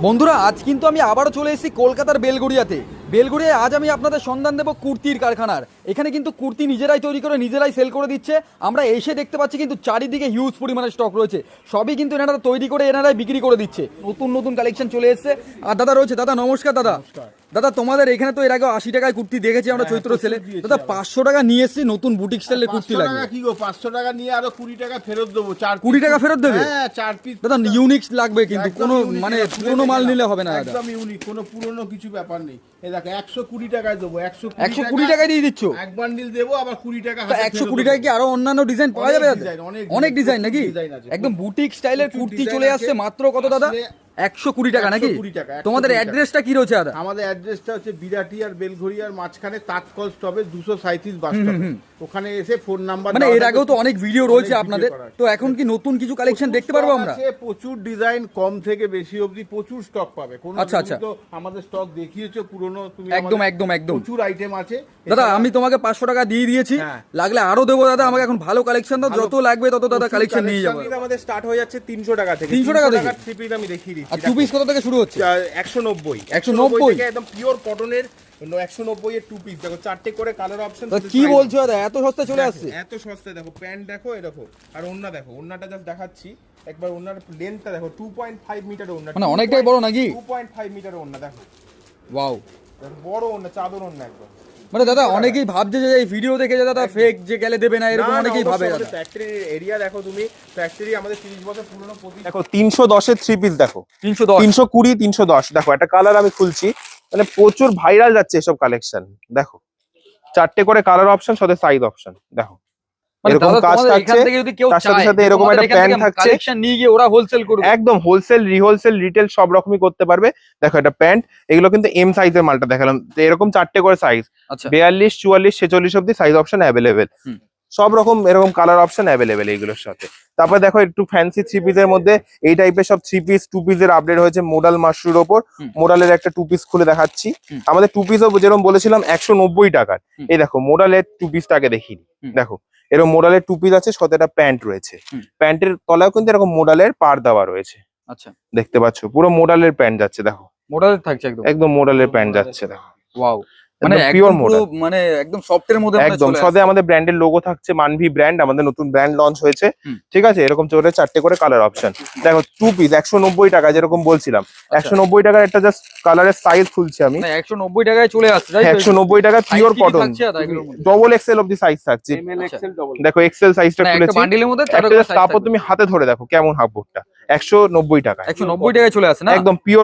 বন্ধুরা আজ কিন্তু আমি আবারও চলে এসেছি কলকাতার বেলগড়িয়াতে। বেলগড়িয়ায় আজ আমি আপনাদের সন্ধান দেব কুর্তির কারখানার। এখানে কিন্তু কুর্তি নিজেরাই তৈরি করে নিজেরাই সেল করে দিচ্ছে। আমরা এসে দেখতে পাচ্ছি কিন্তু চারিদিকে হিউজ পরিমাণে স্টক রয়েছে, সবই কিন্তু এনারা তৈরি করে এনারাই বিক্রি করে দিচ্ছে। নতুন নতুন কালেকশন চলে এসেছে। আর দাদা রয়েছে। দাদা নমস্কার। দাদা দাদা তোমাদের এখানে তো এর আগে 80 টাকায় কুর্তি দেখেছি আমরা চৈত্র সেলে। দাদা 500 টাকা নিয়ে এসেছি, নতুন বুটিক স্টাইলের কুর্তি লাগবে। কি গো 500 টাকা নিয়ে আরো 20 টাকা ফেরত দেবো। 20 টাকা ফেরত দেবে? হ্যাঁ 4 পিস। দাদা ইউনিক লাগবে কিন্তু, কোনো মানে পুরনো মাল নিলে হবে না দাদা। একদম ইউনিক, কোনো পুরনো কিছু ব্যাপার নেই। এই দেখো 120 টাকায় দেবো। 120 টাকায় দিয়ে দিচ্ছ? এক বান্ডিল দেবো, আবার 20 টাকা। 120 টাকায় কি আরো অন্যান্য ডিজাইন পাওয়া যাবে? অনেক ডিজাইন নাকি? একদম বুটিক স্টাইলের কুর্তি চলে আসছে মাত্র কত দাদা? 120 টাকা নাকি? তোমাদের অ্যাড্রেসটা কি রয়েছে দাদা? আমাদের অ্যাড্রেসটা হচ্ছে বিরাটি আর বেলঘড়িয়ার মাঝখানে তাৎকল স্টপে 237 বাস স্টপ। ওখানে এসে ফোন নাম্বার, মানে এর আগেও তো অনেক ভিডিও রয়েছে আপনাদের, তো এখন কি নতুন কিছু কালেকশন দেখতে পারবো আমরা? প্রচুর ডিজাইন, কম থেকে বেশি অবধি প্রচুর স্টক পাবে। কোন আচ্ছা আচ্ছা, তো আমাদের স্টক দেখিয়েছো পুরনো, তুমি একদম একদম একদম প্রচুর আইটেম আছে দাদা। আমি তোমাকে 500 টাকা দিয়ে দিয়েছি, লাগলে আরো দেবো দাদা। আমাকে এখন ভালো কালেকশন দাও, যত লাগবে তত দাদা কালেকশন নিয়ে যাবো। আমাদের স্টার্ট হয়ে যাচ্ছে 300 টাকা থেকে। 300 টাকা থেকে থ্রি পিস আমি দেখিয়ে দিচ্ছি। আর টু পিস কত থেকে শুরু হচ্ছে? 190 190 থেকে একদম পিওর কটনের 190 এর টু পিস। দেখো চারটে করে কালার অপশন। কি বলছো দাদা, এত সস্তা চলে আসছে? এত সস্তায় দেখো, প্যান্ট দেখো, এই দেখো, আর ওন্না দেখো। ওন্নাটা জাস্ট দেখাচ্ছি একবার। ওন্নার লেন্থটা দেখো, 2.5 মিটার ওন্না, মানে অনেকটাই বড় নাকি? 2.5 মিটার ওন্না দেখো। ওয়াও, দেখো বড় ওন্না, চাদর ওন্না একদম। মানে দাদা অনেকেই ভাবছে যে এই ভিডিও দেখে যে দাদা ফেক, যে গেলে দেবে না, এরকম অনেকেই ভাবে দাদা। ফ্যাক্টরি এরিয়া দেখো তুমি, ফ্যাক্টরি আমাদের 30 বছর পুরনো। দেখো 310 এর থ্রি পিস দেখো, 310 320 310। দেখো একটা কালার আমি খুলছি, মানে প্রচুর ভাইরাল যাচ্ছে এসব কালেকশন। দেখো চারটে করে কালার অপশন, সাথে সাইজ অপশন। দেখো এরকম কাজ থাকছে, তার সাথে সাথে এরকম একটা প্যান্ট থাকছে। কালেকশন নিয়ে গিয়ে ওরা হোলসেল করবে, একদম হোলসেল, রিহোলসেল, রিটেল সব রকমই করতে পারবে। দেখো এটা প্যান্ট, এগুলো কিন্তু এম সাইজের মালটা দেখালাম। এরকম চারটে করে সাইজ, আচ্ছা 42 44 46 অব্দি সাইজ অপশন অ্যাভেলেবেল। সব রকম এরকম কালার অপশন অ্যাভেলেবেল এইগুলোর সাথে। তারপরে দেখো একটু ফ্যান্সি থ্রি পিসের মধ্যে এই টাইপের সব থ্রি পিস, টু পিসের আপডেট হয়েছে মোডাল মাশরুর ওপর। মোডালের একটা টু পিস খুলে দেখাচ্ছি। আমাদের টু পিসও যেরকম বলেছিলাম 190 টাকার। এই দেখো মোডালের টু পিসটাকে দেখিনি। দেখো এরকম মোডালের টু পিস আছে, সাথে একটা প্যান্ট রয়েছে। প্যান্টের তলাও কিন্তু এরকম মোডালের পার দেওয়া রয়েছে। আচ্ছা দেখতে পাচ্ছ, পুরো মোডালের প্যান্ট যাচ্ছে। দেখো মডেল থাকছে একদম, একদম মোডালের প্যান্ট যাচ্ছে। দেখো ওয়াও, মানে পিওর একদম মোডাল, মানে একদম সফটের মধ্যে একদম। সাথে আমাদের ব্র্যান্ডের লোগো থাকছে, মানভি ব্র্যান্ড, আমাদের নতুন ব্র্যান্ড লঞ্চ হয়েছে। ঠিক আছে, এরকম চলে চারটে করে কালার অপশন। দেখো টু পিস 190 টাকা, যেরকম বলছিলাম 190 টাকার একটা জাস্ট কালারের সাইজ খুলছি আমি। 190 টাকায় চলে আসছে, 190 টাকা পিওর কটন, ডবল এক্সেল অব্দি সাইজ থাকছে। দেখো এক্সেল সাইজটা খুলেছি, বান্ডিলের মধ্যে তারপর তুমি হাতে ধরে দেখো কেমন হাফ বোর্ডটা। 190 টাকা, 190 টাকায় চলে আসছে না? একদম পিওর